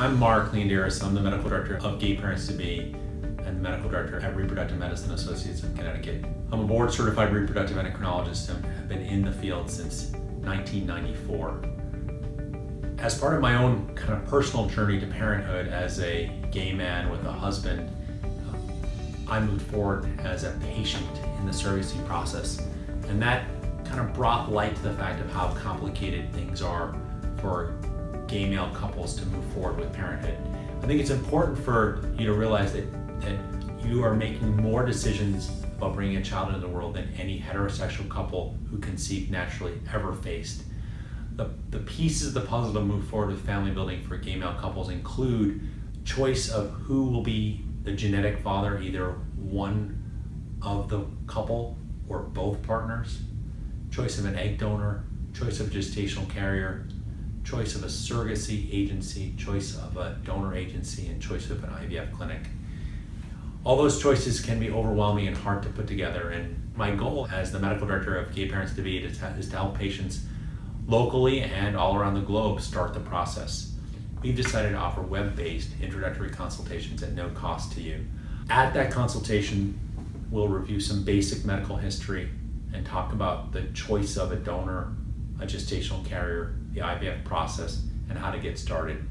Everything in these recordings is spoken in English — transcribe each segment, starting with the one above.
I'm Mark Leondires. I'm the medical director of Gay Parents to Be and the medical director at Reproductive Medicine Associates of Connecticut. I'm a board certified reproductive endocrinologist and have been in the field since 1994. As part of my own kind of personal journey to parenthood as a gay man with a husband, I moved forward as a patient in the surrogacy process. And that kind of brought light to the fact of how complicated things are for gay male couples to move forward with parenthood. I think it's important for you to realize that you are making more decisions about bringing a child into the world than any heterosexual couple who conceived naturally ever faced. The pieces of the puzzle to move forward with family building for gay male couples include choice of who will be the genetic father, either one of the couple or both partners, choice of an egg donor, choice of a gestational carrier, choice of a surrogacy agency, choice of a donor agency, and choice of an IVF clinic. All those choices can be overwhelming and hard to put together, and my goal as the medical director of Gay Parents to Be is to help patients locally and all around the globe start the process. We've decided to offer web-based introductory consultations at no cost to you. At that consultation, we'll review some basic medical history and talk about the choice of a donor, a gestational carrier, the IVF process, and how to get started.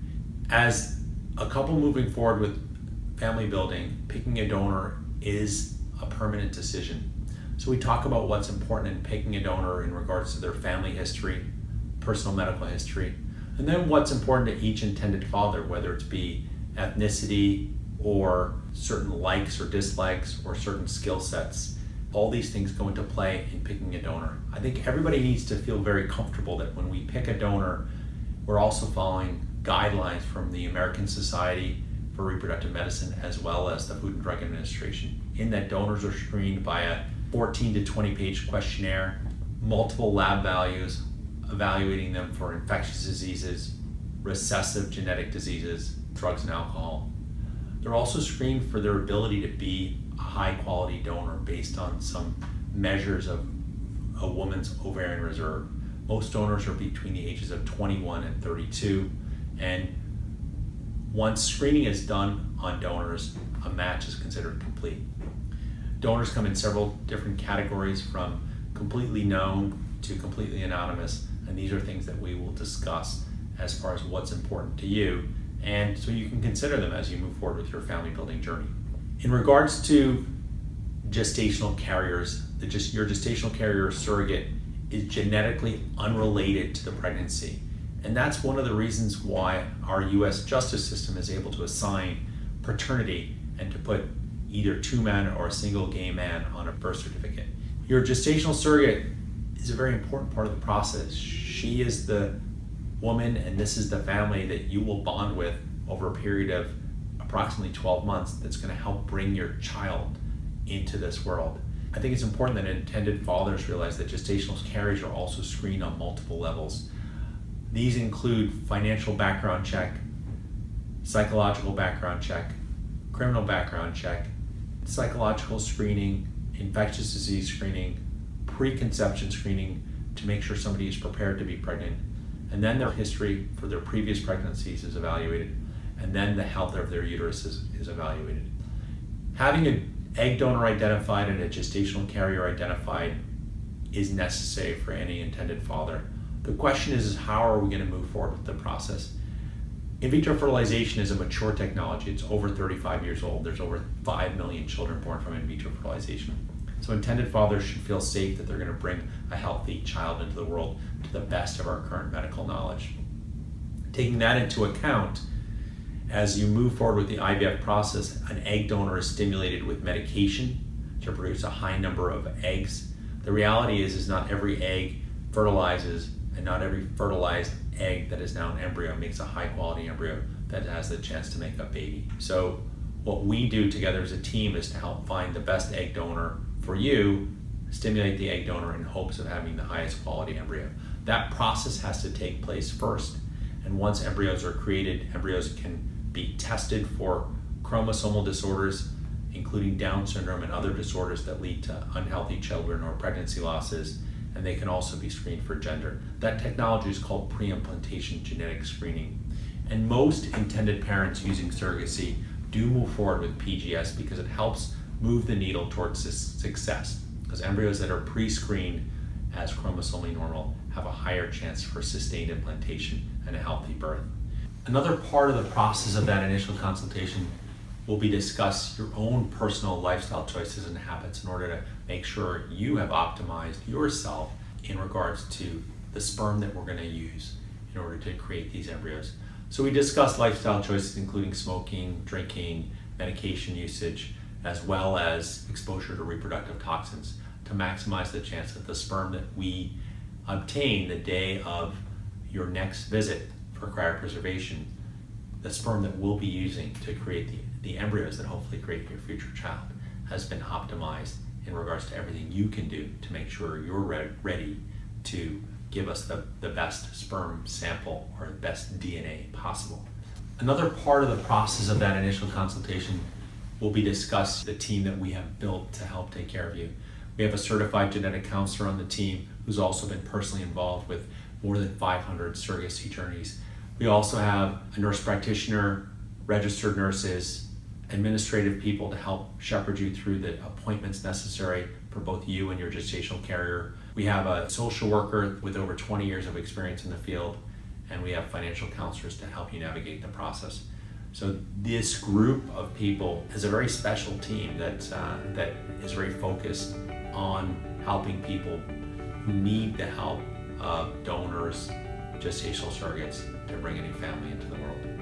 As a couple moving forward with family building, picking a donor is a permanent decision. So we talk about what's important in picking a donor in regards to their family history, personal medical history, and then what's important to each intended father, whether it be ethnicity or certain likes or dislikes or certain skill sets. All these things go into play in picking a donor. I think everybody needs to feel very comfortable that when we pick a donor, we're also following guidelines from the American Society for Reproductive Medicine as well as the Food and Drug Administration, in that donors are screened by a 14 to 20 page questionnaire, multiple lab values, evaluating them for infectious diseases, recessive genetic diseases, drugs and alcohol. They're also screened for their ability to be a high quality donor based on some measures of a woman's ovarian reserve. Most donors are between the ages of 21 and 32, and once screening is done on donors, a match is considered complete. Donors come in several different categories, from completely known to completely anonymous, and these are things that we will discuss as far as what's important to you, and so you can consider them as you move forward with your family building journey. In regards to gestational carriers, your gestational carrier or surrogate is genetically unrelated to the pregnancy. And that's one of the reasons why our US justice system is able to assign paternity and to put either two men or a single gay man on a birth certificate. Your gestational surrogate is a very important part of the process. She is the woman and this is the family that you will bond with over a period of approximately 12 months that's going to help bring your child into this world. I think it's important that intended fathers realize that gestational carriers are also screened on multiple levels. These include financial background check, psychological background check, criminal background check, psychological screening, infectious disease screening, preconception screening to make sure somebody is prepared to be pregnant, and then their history for their previous pregnancies is evaluated, and then the health of their uterus is evaluated. Having an egg donor identified and a gestational carrier identified is necessary for any intended father. The question is how are we going to move forward with the process? In vitro fertilization is a mature technology. It's over 35 years old. There's over 5 million children born from in vitro fertilization. So intended fathers should feel safe that they're going to bring a healthy child into the world to the best of our current medical knowledge. Taking that into account, as you move forward with the IVF process, an egg donor is stimulated with medication to produce a high number of eggs. The reality is not every egg fertilizes, and not every fertilized egg that is now an embryo makes a high quality embryo that has the chance to make a baby. So what we do together as a team is to help find the best egg donor for you, stimulate the egg donor in hopes of having the highest quality embryo. That process has to take place first, and once embryos are created, embryos can be tested for chromosomal disorders, including Down syndrome and other disorders that lead to unhealthy children or pregnancy losses, and they can also be screened for gender. That technology is called pre-implantation genetic screening. And most intended parents using surrogacy do move forward with PGS because it helps move the needle towards success. Because embryos that are pre-screened as chromosomally normal have a higher chance for sustained implantation and a healthy birth. Another part of the process of that initial consultation will be discuss your own personal lifestyle choices and habits in order to make sure you have optimized yourself in regards to the sperm that we're going to use in order to create these embryos. So we discussed lifestyle choices including smoking, drinking, medication usage, as well as exposure to reproductive toxins to maximize the chance that the sperm that we obtain the day of your next visit for cryopreservation, the sperm that we'll be using to create the embryos that hopefully create your future child, has been optimized in regards to everything you can do to make sure you're ready to give us the best sperm sample or the best DNA possible. Another part of the process of that initial consultation will be discuss the team that we have built to help take care of you. We have a certified genetic counselor on the team who's also been personally involved with more than 500 surrogacy journeys. We also have a nurse practitioner, registered nurses, administrative people to help shepherd you through the appointments necessary for both you and your gestational carrier. We have a social worker with over 20 years of experience in the field, and we have financial counselors to help you navigate the process. So this group of people is a very special team that is very focused on helping people who need the help of donors, gestational surrogates to bring a new family into the world.